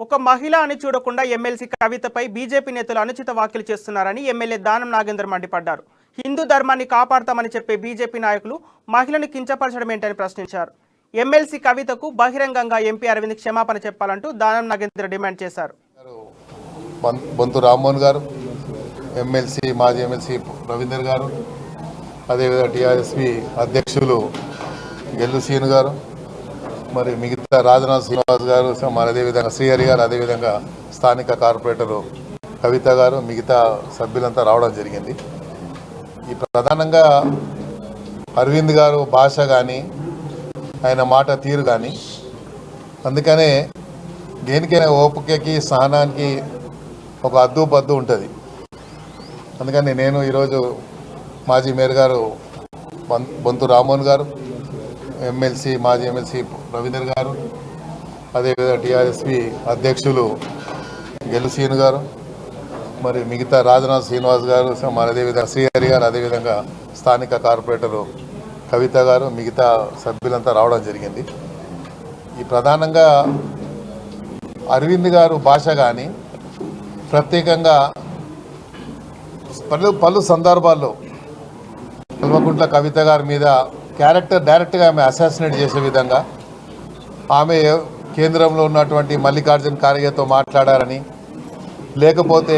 ఒక మహిళ అని చూడకుండా ఎమ్మెల్సీ కవితపై బీజేపీ నేతలు అనుచిత వ్యాఖ్యలు చేస్తున్నారని ఎమ్మెల్యే దానం నాగేందర్ మండిపడ్డారు. హిందూ ధర్మాన్ని కాపాడతామని చెప్పే బీజేపీ నాయకులు మహిళను కించపరచడం ఏంటని ప్రశ్నించారు. ఎమ్మెల్సీ కవితకు బహిరంగంగా ఎంపీ అరవింద్ క్షమాపణ చెప్పాలంటూ దానం నాగేందర్ డిమాండ్ చేశారు. బొంతు రామ్మోహన్ గారు, ఎమ్మెల్సీ మాజీ ఎమ్మెల్సీ రవీందర్ గారు, అదేవిధంగా టీఆర్ఎస్పీ అధ్యక్షులు గెల్లు సీను గారు, మరి మిగతా రాజనాథ్ శ్రీనివాస్ గారు, మరి అదేవిధంగా శ్రీహరి గారు, అదేవిధంగా స్థానిక కార్పొరేటరు కవిత గారు, మిగతా సభ్యులంతా రావడం జరిగింది. ఈ ప్రధానంగా అరవింద్ గారు భాష కానీ ఆయన మాట తీరు కానీ, అందుకనే దేనికైనా ఓపికకి సహనానికి ఒక అద్దు పద్దు ఉంటుంది. అందుకని నేను ఈరోజు మాజీ మేయర్ గారు బొంతు రామ్మోహన్ గారు, ఎమ్మెల్సీ మాజీ ఎమ్మెల్సీ రవీందర్ గారు, అదేవిధంగా టీఆర్ఎస్పీ అధ్యక్షులు గెల్లు సీను గారు, మరి మిగతా రాజనాథ్ శ్రీనివాస్ గారు, మరి అదేవిధంగా శ్రీహరి గారు, అదేవిధంగా స్థానిక కార్పొరేటరు కవిత గారు, మిగతా సభ్యులంతా రావడం జరిగింది. ఈ ప్రధానంగా అరవింద్ గారు భాష కానీ ప్రత్యేకంగా పలు సందర్భాల్లో కల్వకుంట్ల కవిత గారి మీద క్యారెక్టర్ డైరెక్ట్గా ఆమె అసాసినేట్ చేసే విధంగా, ఆమె కేంద్రంలో ఉన్నటువంటి మల్లికార్జున్ ఖార్గేతో మాట్లాడారని, లేకపోతే